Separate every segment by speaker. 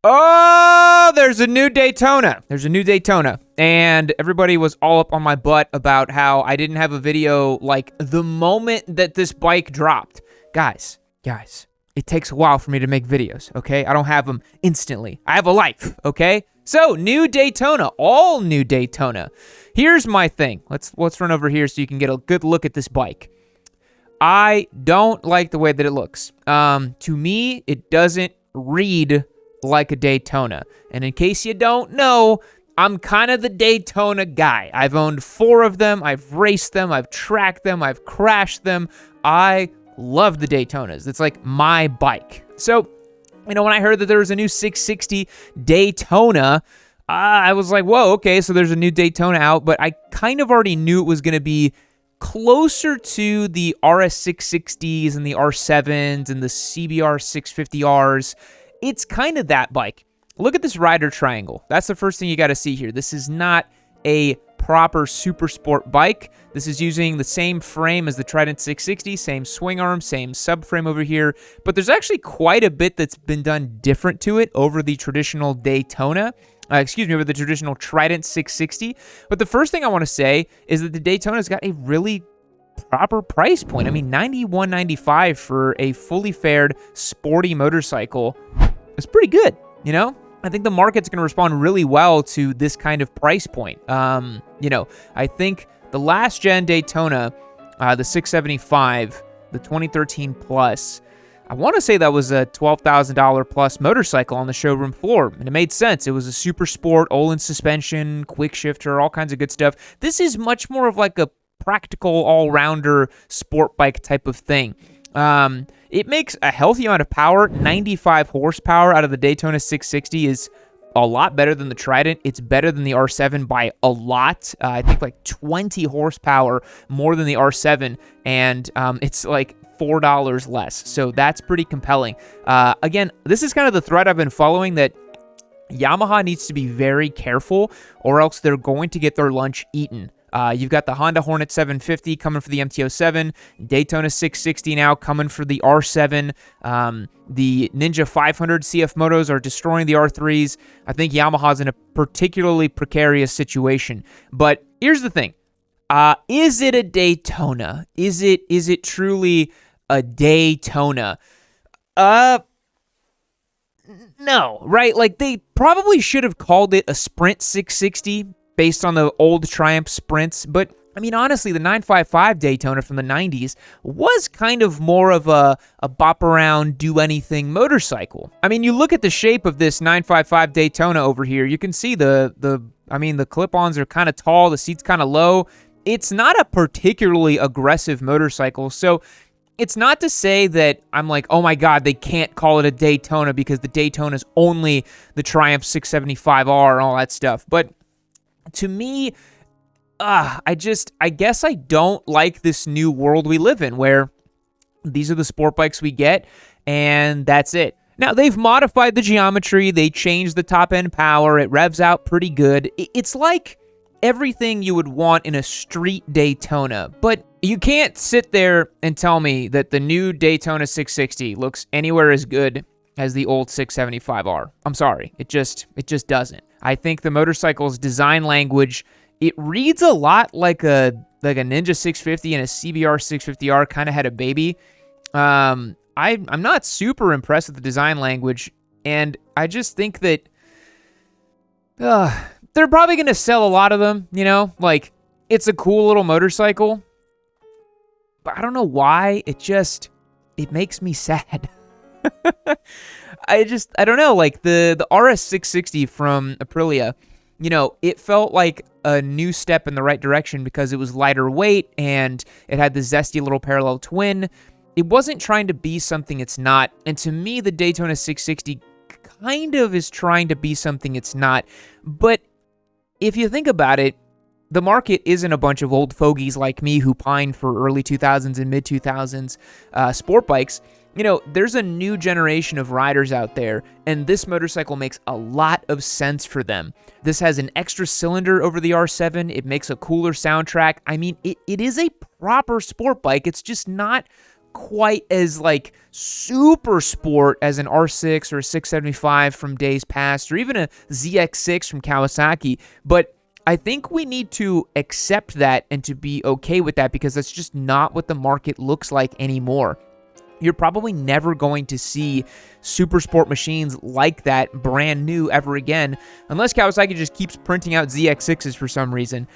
Speaker 1: Oh, there's a new Daytona. There's a new Daytona. And everybody was all up on my butt about how I didn't have a video like the moment that this bike dropped. Guys, it takes a while for me to make videos, okay? I don't have them instantly. I have a life, okay? So, new Daytona, all new Daytona. Here's my thing. Let's run over here so you can get a good look at this bike. I don't like the way that it looks. To me, it doesn't read like a Daytona. And in case you don't know, I'm kind of the Daytona guy. I've owned 4 of them. I've raced them. I've tracked them. I've crashed them. I love the Daytonas. It's like my bike. So, when I heard that there was a new 660 Daytona, I was like, whoa, okay, so there's a new Daytona out, but I kind of already knew it was going to be closer to the RS660s and the R7s and the CBR 650Rs. It's kind of that bike. Look at this rider triangle. That's the first thing you got to see here. This is not a proper super sport bike. This is using the same frame as the Trident 660, same swing arm, same subframe over here, but there's actually quite a bit that's been done different to it over the traditional Daytona. Over the traditional Trident 660. But the first thing I want to say is that the Daytona's got a really proper price point. I mean, $91.95 for a fully fared sporty motorcycle is pretty good, I think the market's going to respond really well to this kind of price point. I think the last gen Daytona, the 675, the 2013 Plus, I want to say that was a $12,000 plus motorcycle on the showroom floor, and it made sense. It was a super sport, Olin suspension, quick shifter, all kinds of good stuff. This is much more of like a practical all-rounder sport bike type of thing. It makes a healthy amount of power. 95 horsepower out of the Daytona 660 is a lot better than the Trident. It's better than the R7 by a lot. I think like 20 horsepower more than the R7, and it's like $4 less. So that's pretty compelling. Again, this is kind of the thread I've been following, that Yamaha needs to be very careful or else they're going to get their lunch eaten. You've got the Honda Hornet 750 coming for the MT-07, Daytona 660 now coming for the R7. The Ninja 500 CF motos are destroying the R3s. I think Yamaha's in a particularly precarious situation. But here's the thing. Is it a Daytona? Is it truly a Daytona? No, right? Like, they probably should have called it a Sprint 660 based on the old Triumph Sprints, but I mean, honestly, the 955 Daytona from the 90s was kind of more of a bop around, do anything motorcycle. I mean, you look at the shape of this 955 Daytona over here, you can see the clip-ons are kind of tall, the seat's kind of low. It's not a particularly aggressive motorcycle, so it's not to say that I'm like, oh my God, they can't call it a Daytona because the Daytona is only the Triumph 675R and all that stuff, but to me, I guess I don't like this new world we live in where these are the sport bikes we get and that's it. Now, they've modified the geometry. They changed the top end power. It revs out pretty good. It's like everything you would want in a street Daytona, but you can't sit there and tell me that the new Daytona 660 looks anywhere as good as the old 675R. I'm sorry. It just doesn't. I think the motorcycle's design language, it reads a lot like a Ninja 650 and a CBR 650R kind of had a baby. I'm not super impressed with the design language, and I just think that they're probably going to sell a lot of them, like it's a cool little motorcycle, but I don't know why, it makes me sad. I don't know, like the RS660 from Aprilia, it felt like a new step in the right direction because it was lighter weight and it had the zesty little parallel twin. It wasn't trying to be something it's not, and to me, the Daytona 660 kind of is trying to be something it's not, but if you think about it, the market isn't a bunch of old fogies like me who pine for early 2000s and mid 2000s sport bikes. There's a new generation of riders out there, and this motorcycle makes a lot of sense for them. This has an extra cylinder over the R7. It makes a cooler soundtrack. I mean, it is a proper sport bike. It's just not quite as like super sport as an R6 or a 675 from days past, or even a ZX6 from Kawasaki, but I think we need to accept that and to be okay with that, because that's just not what the market looks like anymore. You're probably never going to see super sport machines like that brand new ever again, unless Kawasaki just keeps printing out ZX6s for some reason,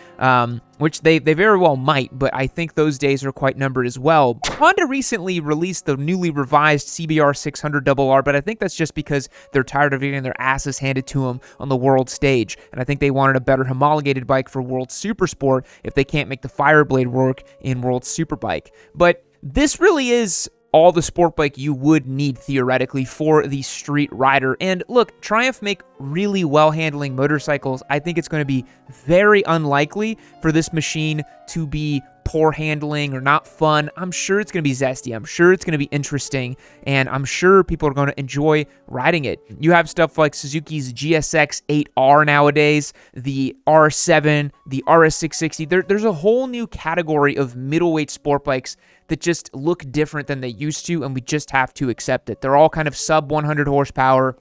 Speaker 1: which they very well might, but I think those days are quite numbered as well. Honda recently released the newly revised CBR 600RR, but I think that's just because they're tired of getting their asses handed to them on the world stage, and I think they wanted a better homologated bike for World Supersport if they can't make the Fireblade work in World Superbike. But this really is all the sport bike you would need theoretically for the street rider. And look, Triumph make really well handling motorcycles. I think it's going to be very unlikely for this machine to be poor handling or not fun. I'm sure it's going to be zesty. I'm sure it's going to be interesting, and I'm sure people are going to enjoy riding it. You have stuff like Suzuki's GSX 8R nowadays, the R7, the RS660. There's a whole new category of middleweight sport bikes that just look different than they used to, and we just have to accept it. They're all kind of sub 100 horsepower,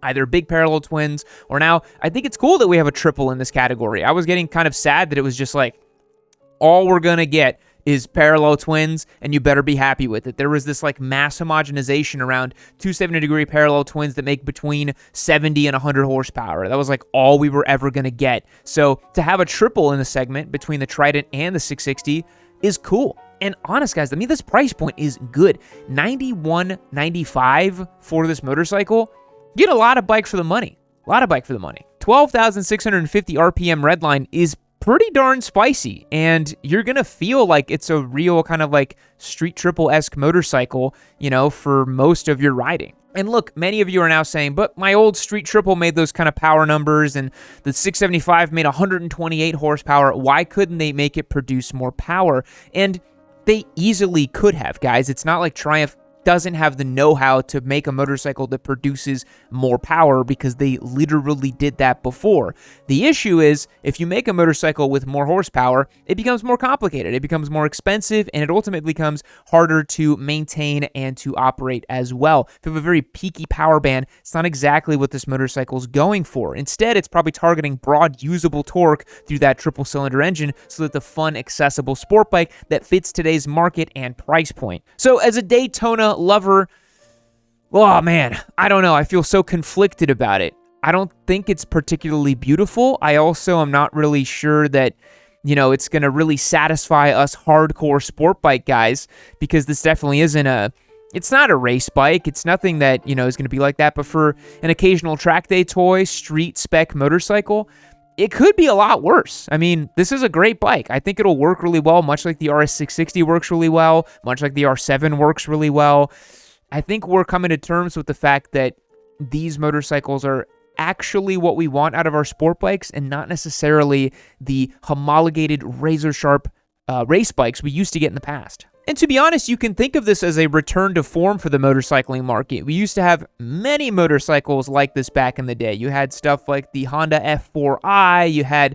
Speaker 1: either big parallel twins, or now I think it's cool that we have a triple in this category. I was getting kind of sad that it was just like, all we're going to get is parallel twins, and you better be happy with it. There was this like mass homogenization around 270-degree parallel twins that make between 70 and 100 horsepower. That was like all we were ever going to get. So to have a triple in the segment between the Trident and the 660 is cool. And honest, guys, I mean, this price point is good. $91.95 for this motorcycle. You get a lot of bike for the money. A lot of bike for the money. 12,650 RPM redline is pretty darn spicy, and you're gonna feel like it's a real kind of like street triple-esque motorcycle, you know, for most of your riding. And look, many of you are now saying, but my old street triple made those kind of power numbers, and the 675 made 128 horsepower. Why couldn't they make it produce more power? And they easily could have, guys. It's not like Triumph doesn't have the know-how to make a motorcycle that produces more power, because they literally did that before. The issue is, if you make a motorcycle with more horsepower, it becomes more complicated, it becomes more expensive, and it ultimately becomes harder to maintain and to operate as well. If you have a very peaky power band, it's not exactly what this motorcycle is going for. Instead, it's probably targeting broad usable torque through that triple cylinder engine, so that the fun, accessible sport bike that fits today's market and price point. So as a Daytona lover, oh man, I don't know. I feel so conflicted about it. I don't think it's particularly beautiful. I also am not really sure that, you know, it's going to really satisfy us hardcore sport bike guys, because this definitely isn't it's not a race bike. It's nothing that, you know, is going to be like that. But for an occasional track day toy, street spec motorcycle, it could be a lot worse. I mean, this is a great bike. I think it'll work really well, much like the RS660 works really well, much like the R7 works really well. I think we're coming to terms with the fact that these motorcycles are actually what we want out of our sport bikes, and not necessarily the homologated razor-sharp race bikes we used to get in the past. And to be honest, you can think of this as a return to form for the motorcycling market. We used to have many motorcycles like this back in the day. You had stuff like the Honda F4i, you had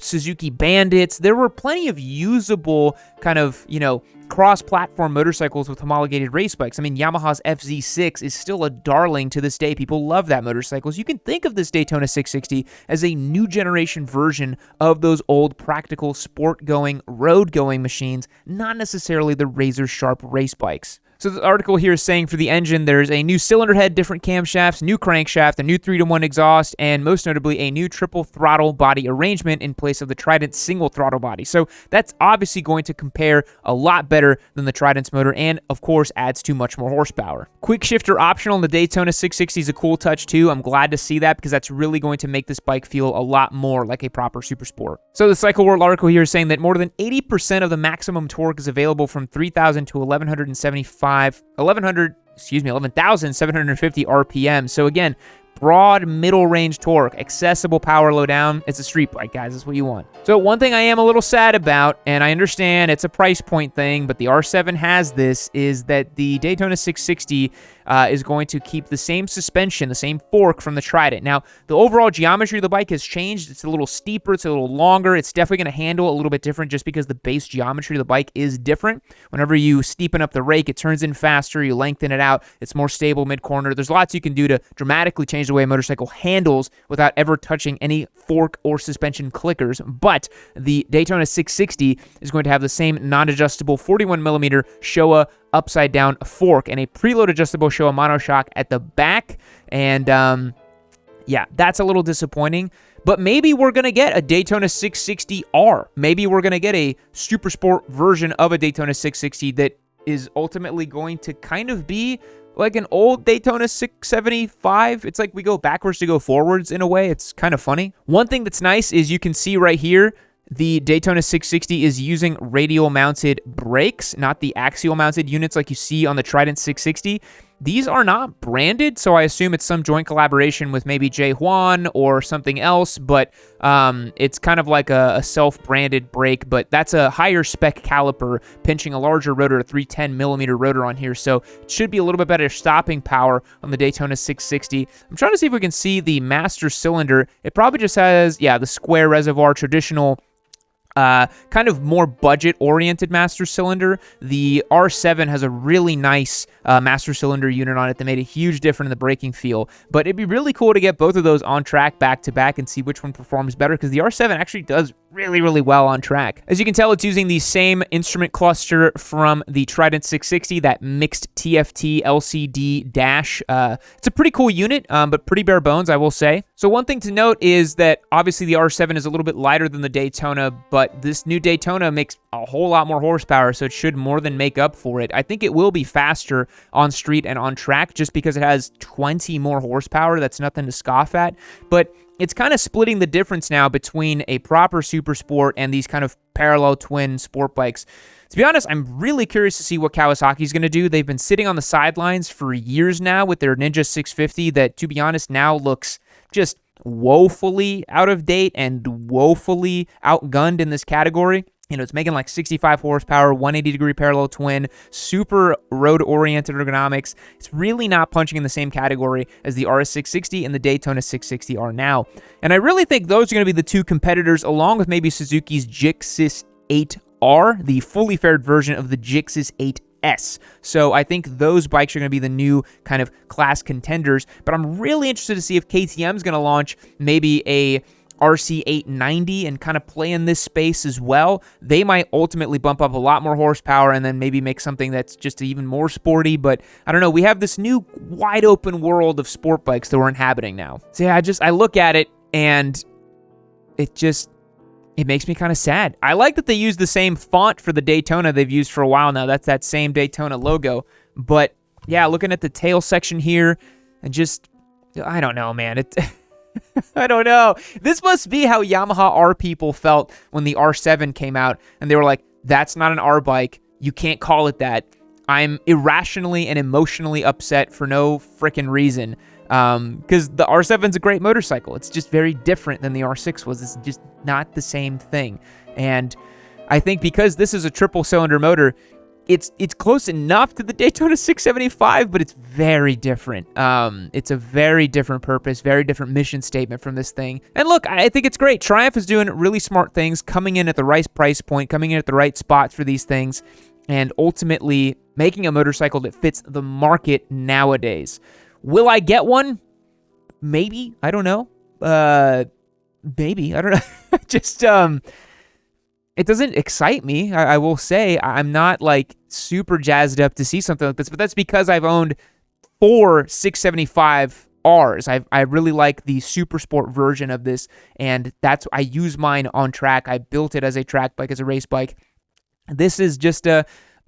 Speaker 1: Suzuki Bandits. There were plenty of usable kind of, you know, cross-platform motorcycles with homologated race bikes. I mean, Yamaha's FZ6 is still a darling to this day. People love that motorcycle. So you can think of this Daytona 660 as a new generation version of those old practical sport-going, road-going machines, not necessarily the razor-sharp race bikes. So the article here is saying for the engine, there's a new cylinder head, different camshafts, new crankshaft, a new 3-to-1 exhaust, and most notably a new triple throttle body arrangement in place of the Trident single throttle body. So that's obviously going to compare a lot better than the Trident's motor, and of course adds to much more horsepower. Quick shifter optional in the Daytona 660 is a cool touch too. I'm glad to see that, because that's really going to make this bike feel a lot more like a proper super sport. So the Cycle World article here is saying that more than 80% of the maximum torque is available from 3,000 to 11,750 RPM. So again, broad middle range torque, accessible power low down. It's a street bike, guys. That's what you want. So one thing I am a little sad about, and I understand it's a price point thing, but the R7 has this, is that the Daytona 660 is going to keep the same suspension, the same fork from the Trident. Now, the overall geometry of the bike has changed. It's a little steeper. It's a little longer. It's definitely going to handle a little bit different just because the base geometry of the bike is different. Whenever you steepen up the rake, it turns in faster. You lengthen it out. It's more stable mid-corner. There's lots you can do to dramatically change the way a motorcycle handles without ever touching any fork or suspension clickers. But the Daytona 660 is going to have the same non-adjustable 41mm Showa upside-down fork and a preload adjustable Showa monoshock at the back. And yeah, that's a little disappointing. But maybe we're going to get a Daytona 660R. Maybe we're going to get a super sport version of a Daytona 660 that is ultimately going to kind of be like an old Daytona 675. It's like we go backwards to go forwards in a way. It's kind of funny. One thing that's nice is you can see right here, the Daytona 660 is using radial mounted brakes, not the axial mounted units like you see on the Trident 660. These are not branded, so I assume it's some joint collaboration with maybe Jay Juan or something else, but it's kind of like a self-branded brake, but that's a higher spec caliper pinching a larger rotor, a 310mm rotor on here, so it should be a little bit better stopping power on the Daytona 660. I'm trying to see if we can see the master cylinder. It probably just has, yeah, the square reservoir, traditional kind of more budget-oriented master cylinder. The R7 has a really nice master cylinder unit on it that made a huge difference in the braking feel, but it'd be really cool to get both of those on track back-to-back and see which one performs better, because the R7 actually does really, really well on track. As you can tell, it's using the same instrument cluster from the Trident 660, that mixed TFT LCD dash. It's a pretty cool unit, but pretty bare bones, I will say. So one thing to note is that obviously the R7 is a little bit lighter than the Daytona, but this new Daytona makes a whole lot more horsepower, so it should more than make up for it. I think it will be faster on street and on track just because it has 20 more horsepower. That's nothing to scoff at, but it's kind of splitting the difference now between a proper super sport and these kind of parallel twin sport bikes. To be honest, I'm really curious to see what Kawasaki's going to do. They've been sitting on the sidelines for years now with their Ninja 650 that, to be honest, now looks just woefully out of date and woefully outgunned in this category. You know, it's making like 65 horsepower, 180-degree parallel twin, super road-oriented ergonomics. It's really not punching in the same category as the RS660 and the Daytona 660 are now. And I really think those are going to be the two competitors, along with maybe Suzuki's Gixxis 8R, the fully fared version of the Gixxis 8S. So I think those bikes are going to be the new kind of class contenders. But I'm really interested to see if KTM is going to launch maybe a RC890 and kind of play in this space as well. They might ultimately bump up a lot more horsepower and then maybe make something that's just even more sporty, but I don't know. We have this new wide open world of sport bikes that we're inhabiting now. So yeah, I look at it and it makes me kind of sad. I like that they use the same font for the Daytona they've used for a while now. That's that same Daytona logo. But yeah, looking at the tail section here and just, I don't know, man. I don't know. This must be how Yamaha R people felt when the R7 came out, and they were like, that's not an R bike. You can't call it that. I'm irrationally and emotionally upset for no freaking reason, because the R7's a great motorcycle. It's just very different than the R6 was. It's just not the same thing. And I think because this is a triple-cylinder motor, it's close enough to the Daytona 675, but it's very different. It's a very different purpose, very different mission statement from this thing. And look, I think it's great. Triumph is doing really smart things, coming in at the right price point, coming in at the right spot for these things, and ultimately making a motorcycle that fits the market nowadays. Will I get one? Maybe. I don't know. Maybe. I don't know. Just, it doesn't excite me, I will say. I'm not, like, super jazzed up to see something like this, but that's because I've owned 4 675Rs. I really like the super sport version of this, and I use mine on track. I built it as a track bike, as a race bike. This is just a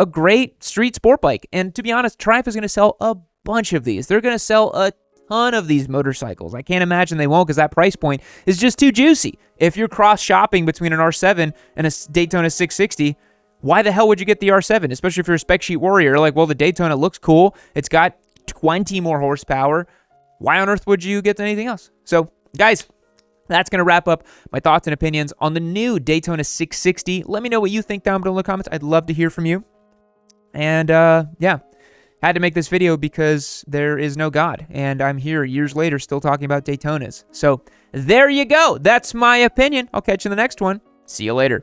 Speaker 1: great street sport bike, and to be honest, Triumph is going to sell a bunch of these. They're going to sell a ton of these motorcycles. I can't imagine they won't, because that price point is just too juicy. If you're cross-shopping between an R7 and a Daytona 660, why the hell would you get the R7? Especially if you're a spec sheet warrior. You're like, well, the Daytona looks cool. It's got 20 more horsepower. Why on earth would you get anything else? So, guys, that's going to wrap up my thoughts and opinions on the new Daytona 660. Let me know what you think down below in the comments. I'd love to hear from you. And, yeah. had to make this video because there is no God, and I'm here years later still talking about Daytonas. So there you go. That's my opinion. I'll catch you in the next one. See you later.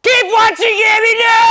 Speaker 2: Keep watching, Gabby, no!